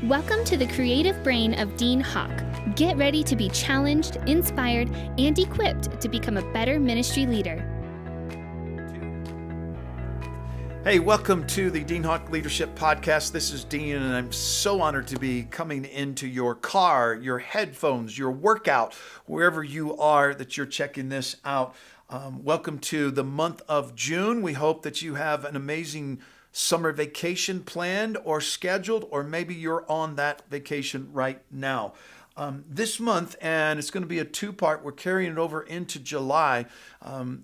Welcome to the creative brain of Dean Hawk. Get ready to be challenged, inspired, and equipped to become a better ministry leader. Hey, welcome to the Dean Hawk Leadership Podcast. This is Dean, and I'm so honored to be coming into your car, your headphones, your workout, wherever you are that you're checking this out. Welcome to the month of June. We hope that you have an amazing summer vacation planned or scheduled, or maybe you're on that vacation right now. This month, and it's going to be a two-part, we're carrying it over into July.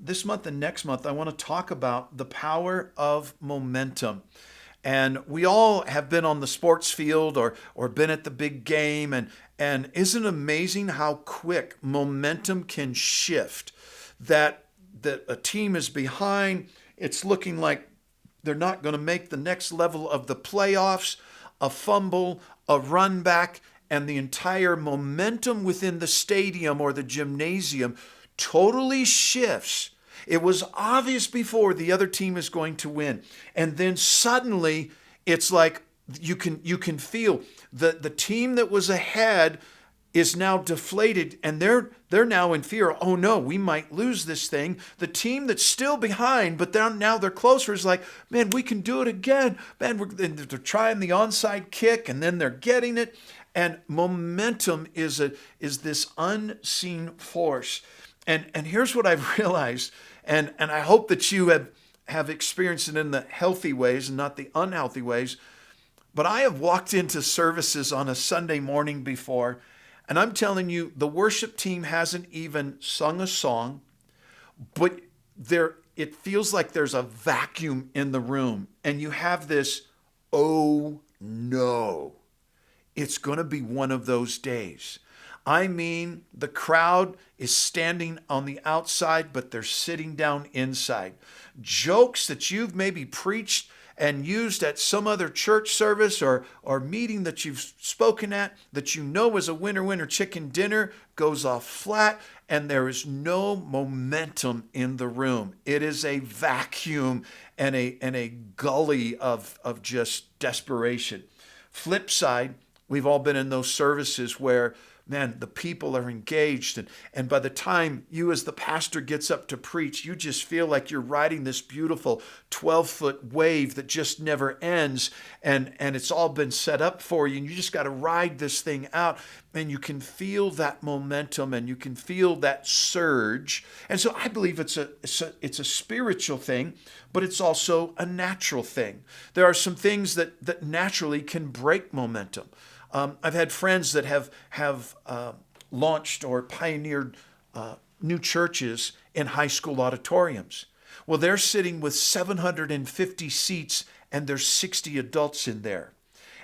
This month and next month, I want to talk about the power of momentum. And we all have been on the sports field or been at the big game, and isn't it amazing how quick momentum can shift? That a team is behind, it's looking like they're not going to make the next level of the playoffs, a fumble, a run back, and the entire momentum within the stadium or the gymnasium totally shifts. It was obvious before the other team is going to win. And then suddenly it's like you can feel the team that was ahead is now deflated, and they're now in fear. Oh no, we might lose this thing. The team that's still behind, but now they're closer, is like, man, we can do it again. Man, they're trying the onside kick, and then they're getting it. And momentum is this unseen force. And here's what I've realized, and I hope that you have experienced it in the healthy ways and not the unhealthy ways. But I have walked into services on a Sunday morning before, and I'm telling you, the worship team hasn't even sung a song, but it feels like there's a vacuum in the room. And you have this, oh no, it's going to be one of those days. I mean, the crowd is standing on the outside, but they're sitting down inside. Jokes that you've maybe preached and used at some other church service or meeting that you've spoken at, that you know is a winner chicken dinner, goes off flat, and there is no momentum in the room. It is a vacuum and a gully of just desperation. Flip side, we've all been in those services where, man, the people are engaged. And by the time you as the pastor gets up to preach, you just feel like you're riding this beautiful 12-foot wave that just never ends. And it's all been set up for you. And you just got to ride this thing out. And you can feel that momentum and you can feel that surge. And so I believe it's a spiritual thing, but it's also a natural thing. There are some things that naturally can break momentum. I've had friends that have launched or pioneered new churches in high school auditoriums. Well, they're sitting with 750 seats and there's 60 adults in there.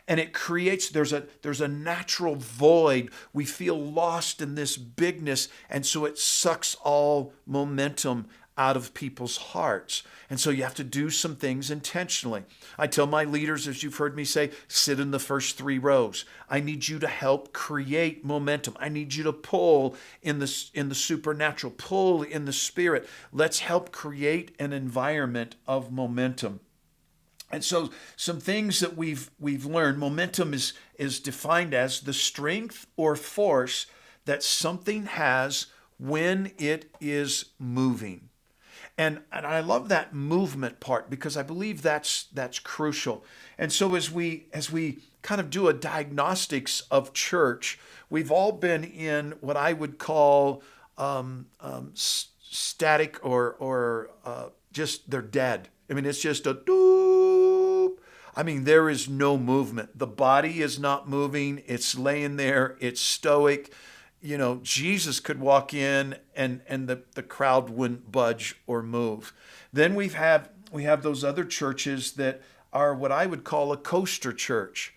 And it creates, there's a natural void. We feel lost in this bigness, and so it sucks all momentum out of people's hearts. And so you have to do some things intentionally. I tell my leaders, as you've heard me say, sit in the first 3 rows. I need you to help create momentum. I need you to pull in the supernatural, pull in the spirit. Let's help create an environment of momentum. And so some things that we've learned, momentum is defined as the strength or force that something has when it is moving. And I love that movement part because I believe that's crucial. And so as we kind of do a diagnostics of church, we've all been in what I would call static or just they're dead. I mean, it's just a doop. I mean, there is no movement. The body is not moving. It's laying there. It's stoic. You know, Jesus could walk in and the crowd wouldn't budge or move. Then we have those other churches that are what I would call a coaster church.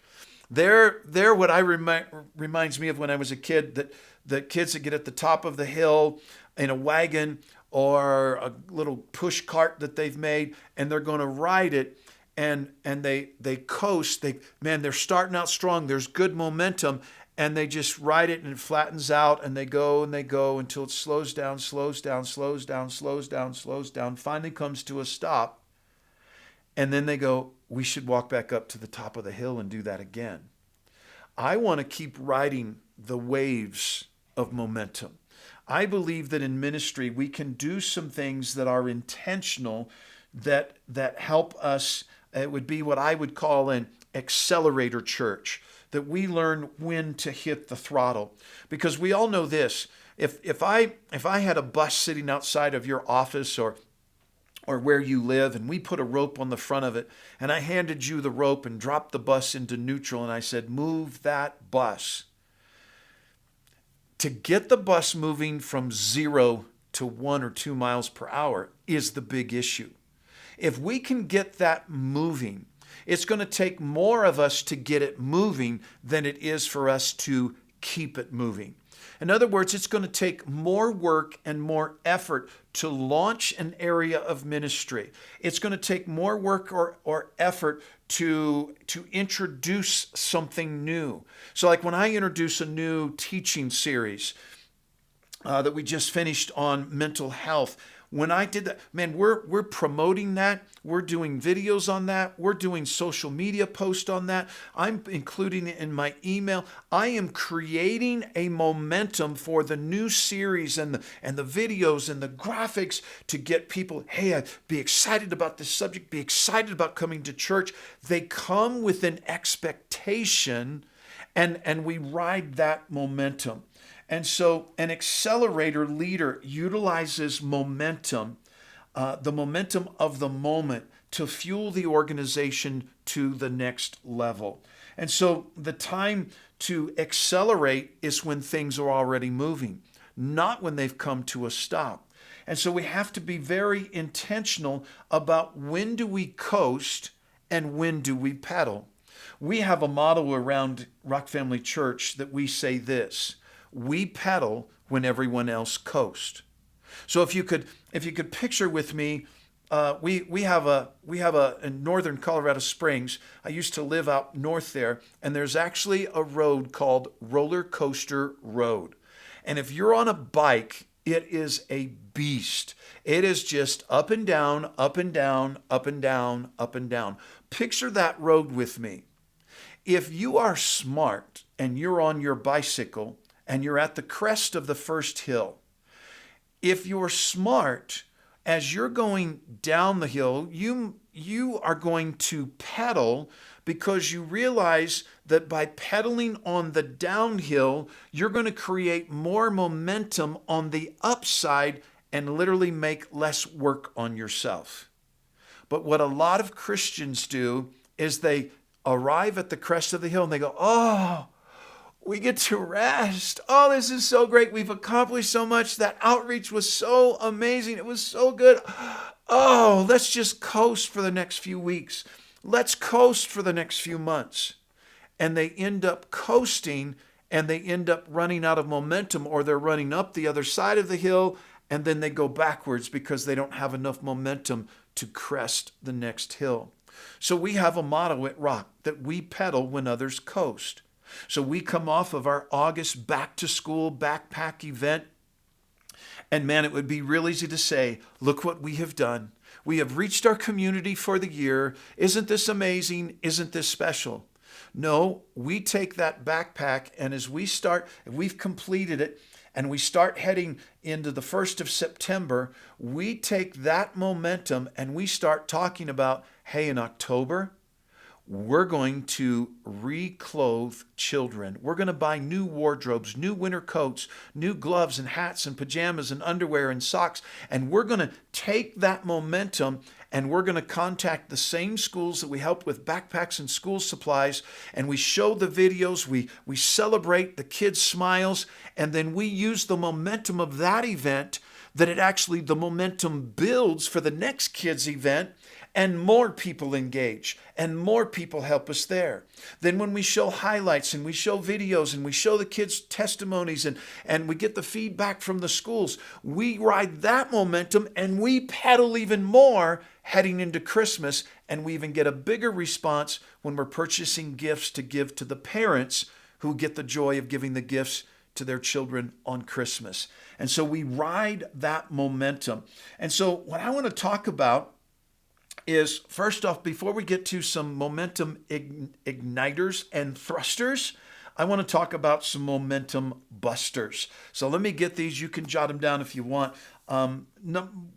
They're what reminds me of when I was a kid, that the kids that get at the top of the hill in a wagon or a little push cart that they've made, and they're going to ride it, and they coast. They're starting out strong. There's good momentum. And they just ride it and it flattens out and they go until it slows down, finally comes to a stop. And then they go, we should walk back up to the top of the hill and do that again. I want to keep riding the waves of momentum. I believe that in ministry we can do some things that are intentional that help us. It would be what I would call an accelerator church, that we learn when to hit the throttle. Because we all know this. If I had a bus sitting outside of your office or where you live, and we put a rope on the front of it, and I handed you the rope and dropped the bus into neutral, and I said, move that bus. To get the bus moving from 0 to 1 or 2 miles per hour is the big issue. If we can get that moving, it's going to take more of us to get it moving than it is for us to keep it moving. In other words, it's going to take more work and more effort to launch an area of ministry. It's going to take more work or effort to introduce something new. So like when I introduce a new teaching series that we just finished on mental health, when I did that, man, we're promoting that. We're doing videos on that. We're doing social media posts on that. I'm including it in my email. I am creating a momentum for the new series and the videos and the graphics to get people, hey, be excited about this subject, be excited about coming to church. They come with an expectation, and we ride that momentum. And so an accelerator leader utilizes momentum, the momentum of the moment, to fuel the organization to the next level. And so the time to accelerate is when things are already moving, not when they've come to a stop. And so we have to be very intentional about when do we coast and when do we pedal. We have a motto around Rock Family Church that we say this: we pedal when everyone else coast. So if you could picture with me, we have a in northern Colorado Springs. I used to live out north there, and there's actually a road called Roller Coaster Road. And if you're on a bike, it is a beast. It is just up and down, up and down, up and down, up and down. Picture that road with me. If you are smart and you're on your bicycle and you're at the crest of the first hill, if you're smart, as you're going down the hill, you are going to pedal, because you realize that by pedaling on the downhill, you're going to create more momentum on the upside and literally make less work on yourself. But what a lot of Christians do is they arrive at the crest of the hill and they go, oh, we get to rest. Oh, this is so great. We've accomplished so much. That outreach was so amazing. It was so good. Oh, let's just coast for the next few weeks. Let's coast for the next few months. And they end up coasting, and they end up running out of momentum, or they're running up the other side of the hill, and then they go backwards because they don't have enough momentum to crest the next hill. So we have a motto at Rock that we pedal when others coast. So we come off of our August back to school backpack event, and man, it would be real easy to say, look what we have done. We have reached our community for the year. Isn't this amazing? Isn't this special? No, we take that backpack, and as we've completed it, and we start heading into the 1st of September, we take that momentum and we start talking about, hey, in October, we're going to reclothe children. We're going to buy new wardrobes, new winter coats, new gloves and hats and pajamas and underwear and socks. And we're going to take that momentum and we're going to contact the same schools that we helped with backpacks and school supplies. And we show the videos, we celebrate the kids' smiles, and then we use the momentum of that event, that it actually, the momentum builds for the next kids' event, and more people engage, and more people help us there. Then when we show highlights, and we show videos, and we show the kids' testimonies, and we get the feedback from the schools, we ride that momentum, and we pedal even more heading into Christmas, and we even get a bigger response when we're purchasing gifts to give to the parents who get the joy of giving the gifts to their children on Christmas. And so we ride that momentum. And so what I want to talk about is, first off, before we get to some momentum igniters and thrusters, I want to talk about some momentum busters. So let me get these. You can jot them down if you want. One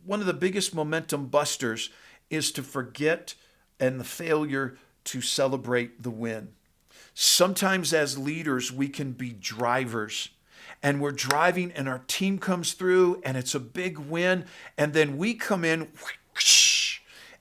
of the biggest momentum busters is to forget and the failure to celebrate the win. Sometimes as leaders, we can be drivers, and we're driving and our team comes through and it's a big win. And then we come in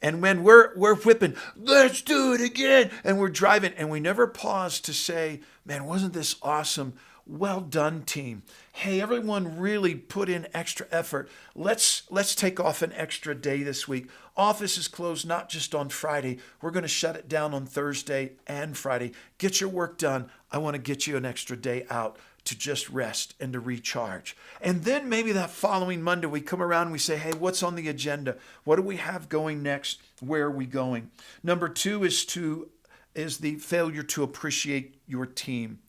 and when we're whipping, let's do it again. And we're driving and we never pause to say, man, wasn't this awesome? Well done, team. Hey, everyone really put in extra effort. Let's take off an extra day this week. Office is closed not just on Friday. We're going to shut it down on Thursday and Friday. Get your work done. I want to get you an extra day out to just rest and to recharge. And then maybe that following Monday, we come around and we say, hey, what's on the agenda? What do we have going next? Where are we going? Number 2 is the failure to appreciate your team,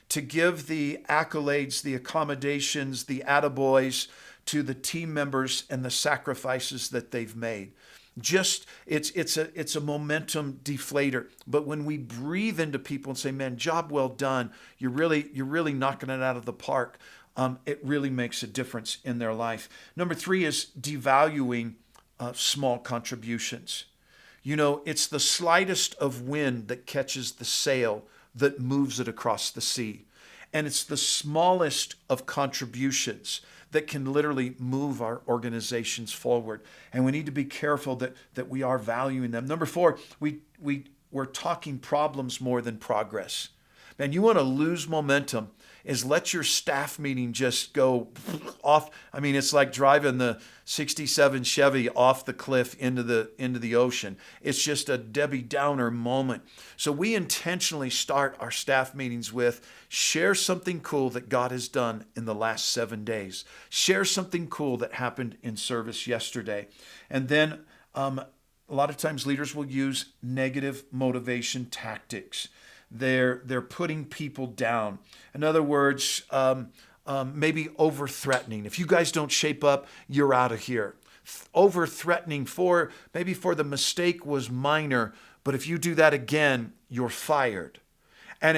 to give the accolades, the accommodations, the attaboys to the team members and the sacrifices that they've made. Just it's a momentum deflator. But when we breathe into people and say, man, job well done, you're really knocking it out of the park, it really makes a difference in their life. Number 3 is devaluing small contributions. You know, it's the slightest of wind that catches the sail that moves it across the sea. And it's the smallest of contributions that can literally move our organizations forward. And we need to be careful that we are valuing them. Number 4, we're talking problems more than progress. Man, you want to lose momentum is let your staff meeting just go off. I mean, it's like driving the 67 Chevy off the cliff into the ocean. It's just a Debbie Downer moment. So we intentionally start our staff meetings with share something cool that God has done in the last 7 days. Share something cool that happened in service yesterday. And then a lot of times leaders will use negative motivation tactics. They're putting people down. In other words, maybe over-threatening. If you guys don't shape up, you're out of here. Over-threatening for the mistake was minor, but if you do that again, you're fired. And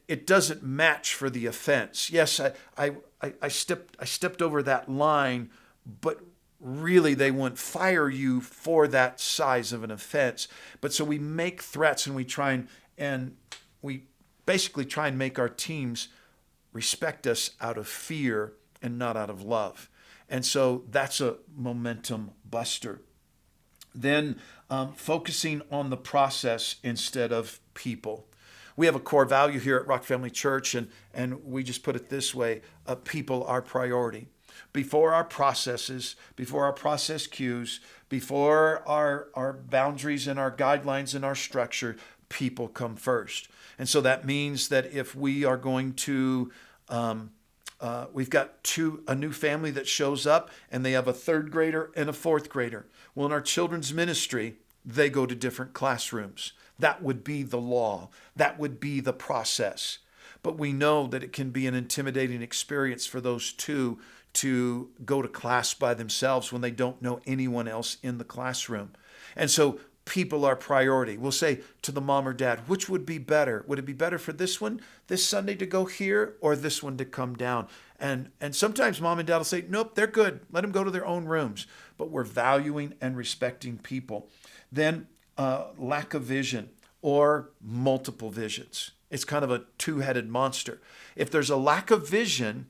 it doesn't match for the offense. Yes, I stepped over that line, but really they won't fire you for that size of an offense. But so we make threats and we basically try and make our teams respect us out of fear and not out of love. And so that's a momentum buster. Then focusing on the process instead of people. We have a core value here at Rock Family Church, and we just put it this way, people are priority. Before our processes, before our process cues, before our boundaries and our guidelines and our structure, people come first. And so that means that if we are going to, we've got a new family that shows up and they have a 3rd grader and a 4th grader. Well, in our children's ministry, they go to different classrooms. That would be the law. That would be the process. But we know that it can be an intimidating experience for those two to go to class by themselves when they don't know anyone else in the classroom. And so people are priority. We'll say to the mom or dad, which would be better? Would it be better for this one, this Sunday to go here, or this one to come down? And sometimes mom and dad will say, nope, they're good. Let them go to their own rooms. But we're valuing and respecting people. Then lack of vision or multiple visions. It's kind of a two-headed monster. If there's a lack of vision,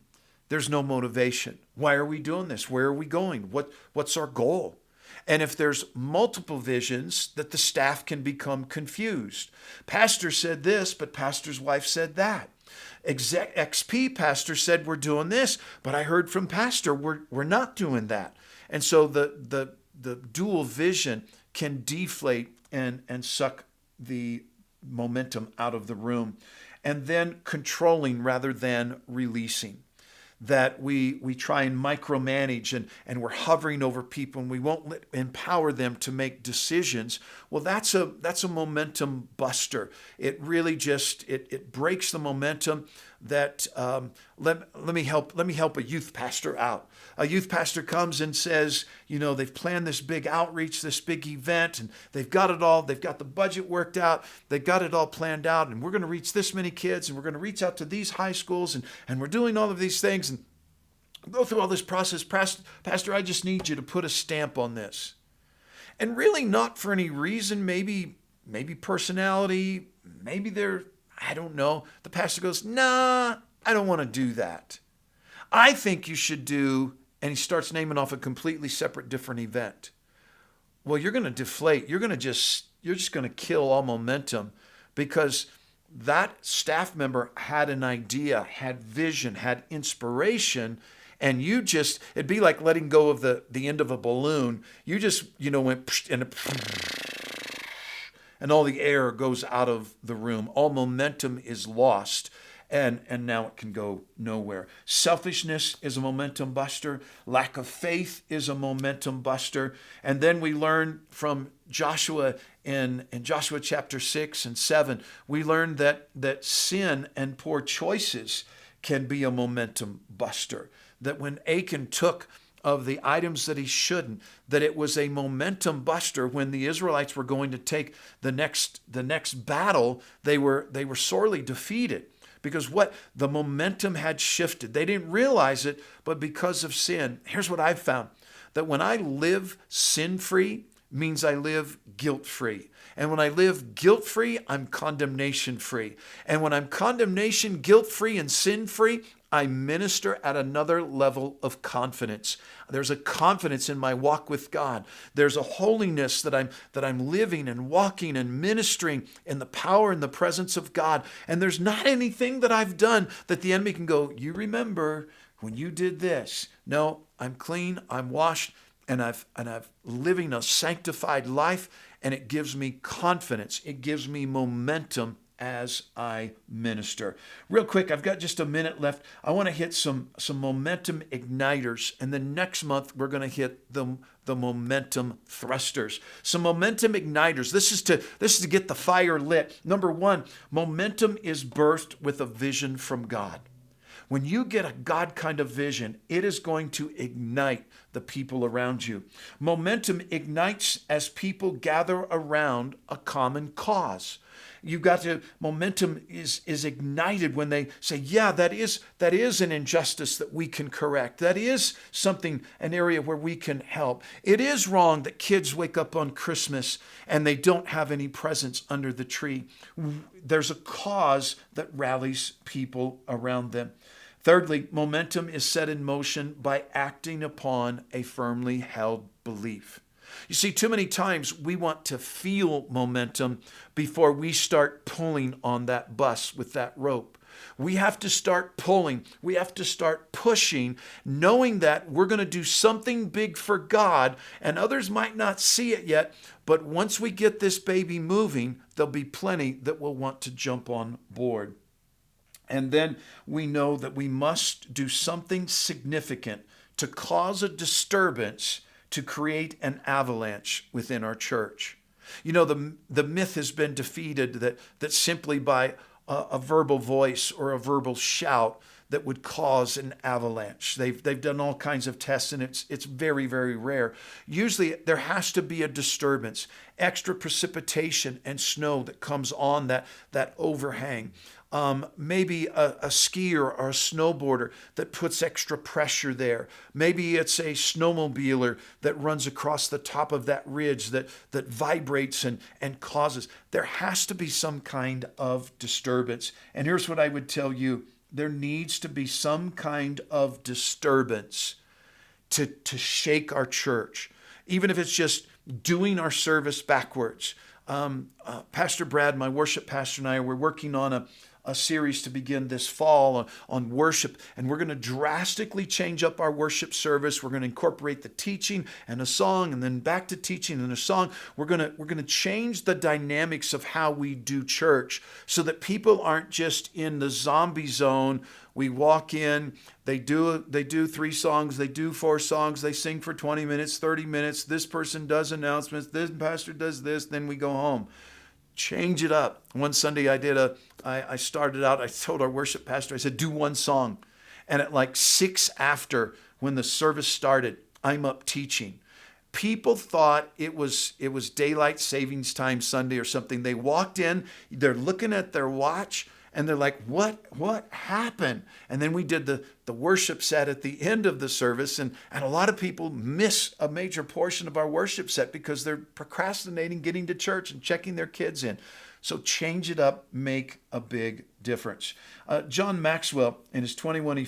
there's no motivation. Why are we doing this? Where are we going? What's our goal? And if there's multiple visions, that the staff can become confused. Pastor said this, but pastor's wife said that. XP pastor said we're doing this, but I heard from pastor we're not doing that. And so the dual vision can deflate and suck the momentum out of the room. And then controlling rather than releasing. that we try and micromanage and we're hovering over people and we won't empower them to make decisions, well, that's a momentum buster. It really just it breaks the momentum that let me help a youth pastor out. A youth pastor comes and says, they've planned this big outreach, this big event, and they've got it all. They've got the budget worked out. They've got it all planned out, and we're going to reach this many kids, and we're going to reach out to these high schools, and we're doing all of these things, and go through all this process. Pastor, I just need you to put a stamp on this. And really not for any reason, maybe personality, maybe I don't know. The pastor goes, nah, I don't want to do that. I think you should do, and he starts naming off a completely separate, different event. Well, you're going to deflate. You're just going to kill all momentum, because that staff member had an idea, had vision, had inspiration, and it'd be like letting go of the end of a balloon. You just, went and all the air goes out of the room. All momentum is lost. And now it can go nowhere. Selfishness is a momentum buster. Lack of faith is a momentum buster. And then we learn from Joshua in Joshua chapter 6 and 7, we learn that sin and poor choices can be a momentum buster. That when Achan took of the items that he shouldn't, that it was a momentum buster when the Israelites were going to take the next battle. They were sorely defeated. Because the momentum had shifted. They didn't realize it, but because of sin. Here's what I've found. That when I live sin-free, means I live guilt-free. And when I live guilt-free, I'm condemnation-free. And when I'm condemnation, guilt-free, and sin-free, I minister at another level of confidence. There's a confidence in my walk with God. There's a holiness that I'm living and walking and ministering in the power and the presence of God. And there's not anything that I've done that the enemy can go, you remember when you did this. No, I'm clean, I'm washed, and I've living a sanctified life, and it gives me confidence. It gives me momentum as I minister. Real quick, I've got just a minute left. I want to hit some momentum igniters, and then next month we're going to hit the momentum thrusters. Some momentum igniters. This is to get the fire lit. Number one, momentum is birthed with a vision from God. When you get a God kind of vision, it is going to ignite the people around you. Momentum ignites as people gather around a common cause. Momentum is ignited when they say, yeah, that is an injustice that we can correct. That is an area where we can help. It is wrong that kids wake up on Christmas and they don't have any presents under the tree. There's a cause that rallies people around them. Thirdly, momentum is set in motion by acting upon a firmly held belief. You see, too many times we want to feel momentum before we start pulling on that bus with that rope. We have to start pulling. We have to start pushing, knowing that we're going to do something big for God, and others might not see it yet, but once we get this baby moving, there'll be plenty that will want to jump on board. And then we know that we must do something significant to cause a disturbance to create an avalanche within our church. You know, the myth has been defeated that simply by a verbal voice or a verbal shout that would cause an avalanche. They've done all kinds of tests, and it's very, very rare. Usually there has to be a disturbance, extra precipitation and snow that comes on that overhang. Maybe a skier or a snowboarder that puts extra pressure there. Maybe it's a snowmobiler that runs across the top of that ridge that vibrates and causes. There has to be some kind of disturbance. And here's what I would tell you. There needs to be some kind of disturbance to shake our church. Even if it's just doing our service backwards. Pastor Brad, my worship pastor, and I, we're working on a series to begin this fall on worship, and we're going to drastically change up our worship service. We're going to incorporate the teaching and a song, and then back to teaching and a song. We're going to change the dynamics of how we do church so that people aren't just in the zombie zone. We walk in, they do 3 songs, they do 4 songs, they sing for 20 minutes, 30 minutes. This person does announcements, this pastor does this, then we go home. Change it up. One Sunday I started out, I told our worship pastor, I said, do 1 song. And at like 6 after, when the service started, I'm up teaching. People thought it was daylight savings time Sunday or something. They walked in, they're looking at their watch, and they're like, what happened? And then we did the worship set at the end of the service, and a lot of people miss a major portion of our worship set because they're procrastinating getting to church and checking their kids in. So change it up, make a big difference. John Maxwell, in his 21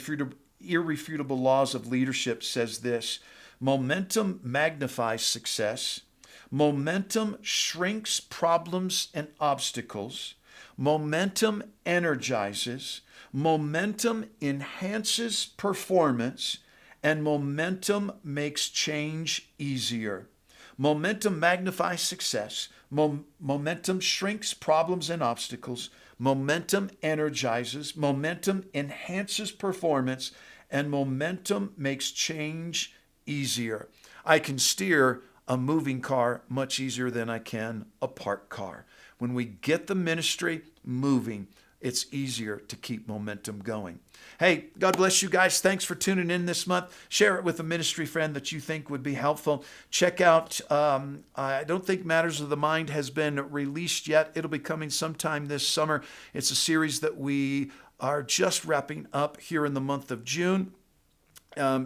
Irrefutable Laws of Leadership, says this: momentum magnifies success. Momentum shrinks problems and obstacles. Momentum energizes, momentum enhances performance, and momentum makes change easier. Momentum magnifies success. Momentum shrinks problems and obstacles. Momentum energizes, momentum enhances performance, and momentum makes change easier. I can steer a moving car much easier than I can a parked car. When we get the ministry moving, it's easier to keep momentum going. Hey, God bless you guys. Thanks for tuning in this month. Share it with a ministry friend that you think would be helpful. Check out, I don't think Matters of the Mind has been released yet. It'll be coming sometime this summer. It's a series that we are just wrapping up here in the month of June.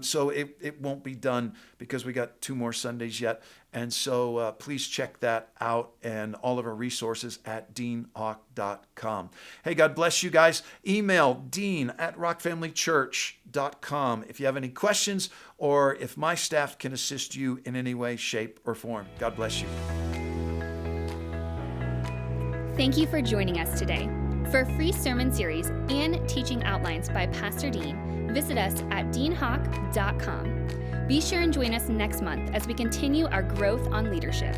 So it won't be done because we got 2 more Sundays yet. And so please check that out and all of our resources at deanhawk.com. Hey, God bless you guys. Email dean@rockfamilychurch.com if you have any questions or if my staff can assist you in any way, shape, or form. God bless you. Thank you for joining us today. For a free sermon series and teaching outlines by Pastor Dean, visit us at deanhawk.com. Be sure and join us next month as we continue our growth on leadership.